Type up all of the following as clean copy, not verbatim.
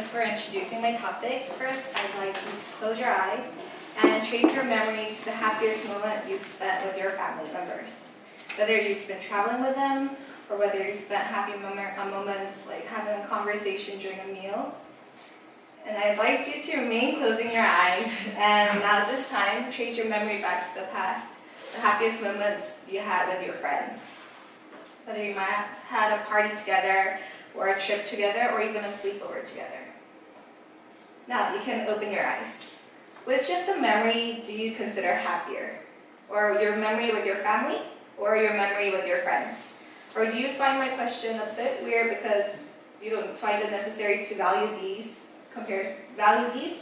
for introducing my topic. First, I'd like you to close your eyes and trace your memory to the happiest moment you've spent with your family members. Whether you've been traveling with them, or whether you spent happy moments like having a conversation during a meal. And I'd like you to remain closing your eyes, and now this time, trace your memory back to the past, the happiest moments you had with your friends. Whether you might have had a party together, or a trip together, or even a sleepover together. Now, you can open your eyes. Which of the memory do you consider happier? Or your memory with your family, or your memory with your friends? Or do you find my question a bit weird because you don't find it necessary to value these,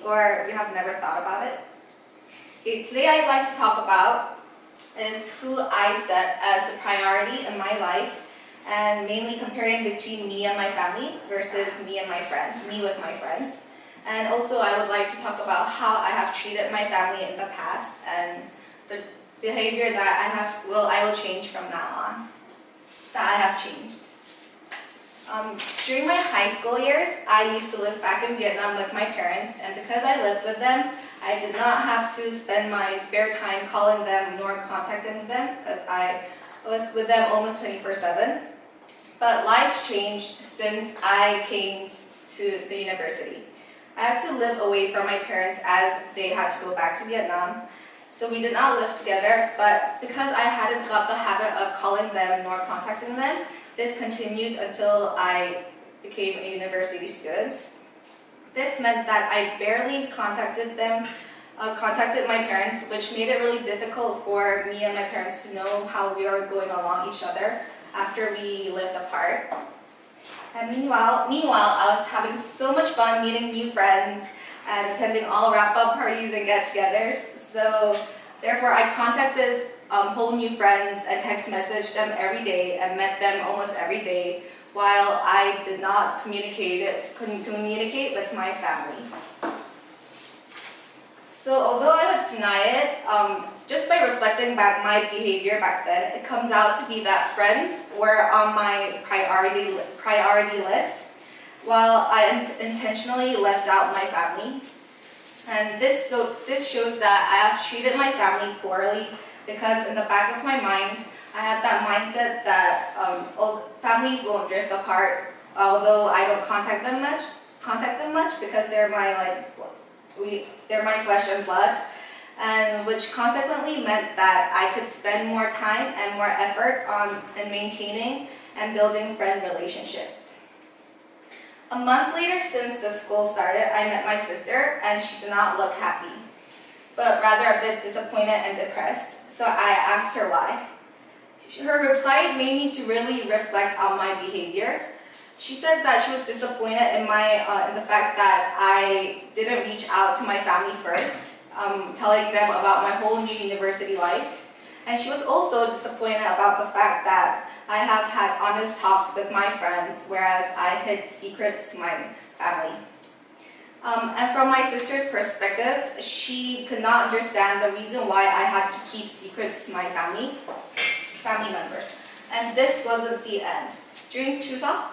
or you have never thought about it? Okay, today I'd like to talk about is who I set as a priority in my life, and mainly comparing between me and my family versus me with my friends. And also I would like to talk about how I have treated my family in the past and the behavior that I will change from now on. That I have changed. During my high school years, I used to live back in Vietnam with my parents, and because I lived with them, I did not have to spend my spare time calling them nor contacting them because I was with them almost 24/7. But life changed since I came to the university. I had to live away from my parents as they had to go back to Vietnam. So we did not live together, but because I hadn't got the habit of calling them nor contacting them, this continued until I became a university student. This meant that I barely contacted my parents, which made it really difficult for me and my parents to know how we are going along each other after we lived apart. And meanwhile, I was having so much fun meeting new friends and attending all wrap-up parties and get-togethers. So therefore, I contacted whole new friends and text messaged them every day and met them almost every day, while I couldn't communicate with my family. So although I would deny it, just by reflecting back my behavior back then, it comes out to be that friends were on my priority list, while I intentionally left out my family. And this shows that I have treated my family poorly because in the back of my mind, I had that mindset that families won't drift apart, although I don't contact them much because they're my flesh and blood, and which consequently meant that I could spend more time and more effort in maintaining and building friend relationship. A month later, since the school started, I met my sister, and she did not look happy, but rather a bit disappointed and depressed, so I asked her why. Her reply made me to really reflect on my behavior. She said that she was disappointed in the fact that I didn't reach out to my family first, telling them about my whole new university life. And she was also disappointed about the fact that I have had honest talks with my friends, whereas I hid secrets to my family. And from my sister's perspective, she could not understand the reason why I had to keep secrets to my family members. And this wasn't the end. During Chuseok,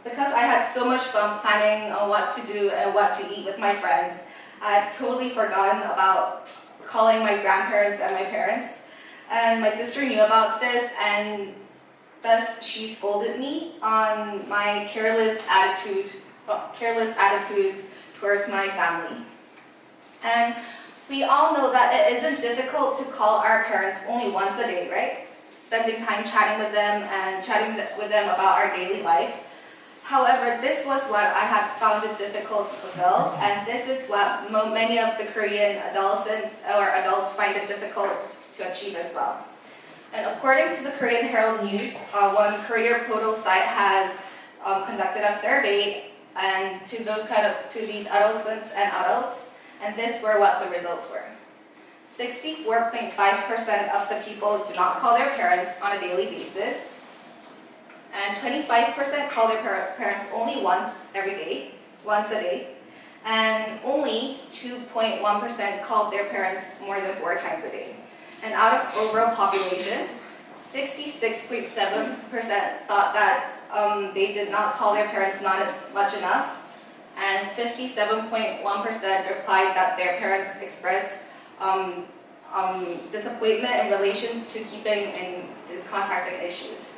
because I had so much fun planning on what to do and what to eat with my friends, I had totally forgotten about calling my grandparents and my parents. And my sister knew about this, and thus she scolded me on my careless attitude towards my family. And we all know that it isn't difficult to call our parents only once a day, right? Spending time chatting with them and chatting with them about our daily life. However, this was what I had found it difficult to fulfill, and this is what many of the Korean adults find it difficult to achieve as well. And according to the Korean Herald News, one career portal site has conducted a survey and to these adolescents and adults, and this were what the results were. 64.5% of the people do not call their parents on a daily basis, and 25% call their parents only once a day, and only 2.1% call their parents more than 4 times a day. And out of overall population, 66.7% thought that they did not call their parents not much enough, and 57.1% replied that their parents expressed disappointment in relation to keeping in these contacting issues.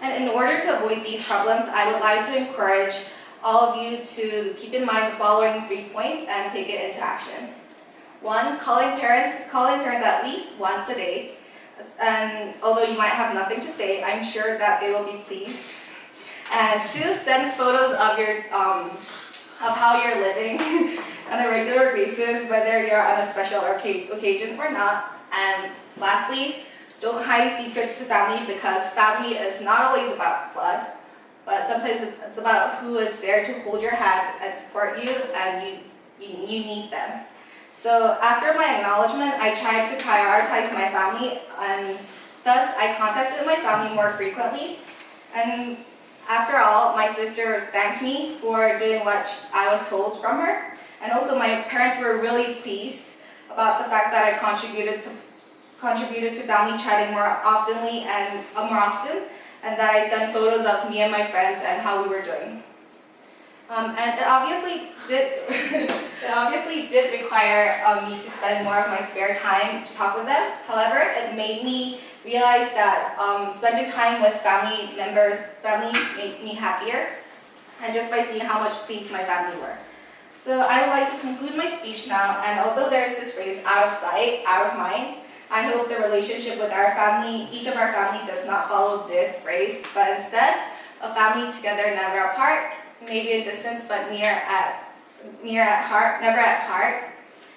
And in order to avoid these problems, I would like to encourage all of you to keep in mind the following 3 points and take it into action. 1, calling parents at least once a day. And although you might have nothing to say, I'm sure that they will be pleased. And 2, send photos of of how you're living on a regular basis, whether you're on a special occasion or not. And lastly, don't hide secrets to family, because family is not always about blood, but sometimes it's about who is there to hold your hand and support you, and you need them. So after my acknowledgement, I tried to prioritize my family, and thus I contacted my family more frequently. And after all, my sister thanked me for doing what I was told from her. And also my parents were really pleased about the fact that I contributed to family chatting more often, and that I sent photos of me and my friends and how we were doing. And it obviously did require me to spend more of my spare time to talk with them. However, it made me realize that spending time with families made me happier, and just by seeing how much pleased my family were. So I would like to conclude my speech now, and although there's this phrase, out of sight, out of mind, I hope the relationship with our family, each of our family, does not follow this phrase, but instead, a family together, never apart, maybe a distance, but near at heart, never at heart.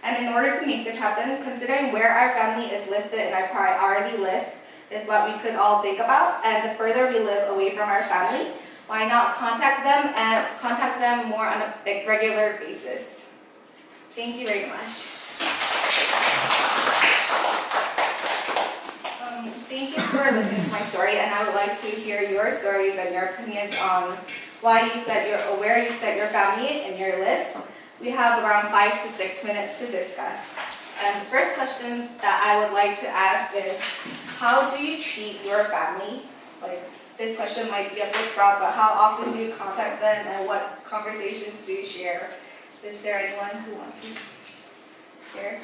And in order to make this happen, considering where our family is listed in our priority list is what we could all think about. And the further we live away from our family, why not contact them more on a regular basis? Thank you very much. Thank you for listening to my story, and I would like to hear your stories and your opinions on where you set your family in your list. We have around 5 to 6 minutes to discuss. And the first questions that I would like to ask is, how do you treat your family? Like, this question might be a bit broad, but how often do you contact them, and what conversations do you share? Is there anyone who wants to share?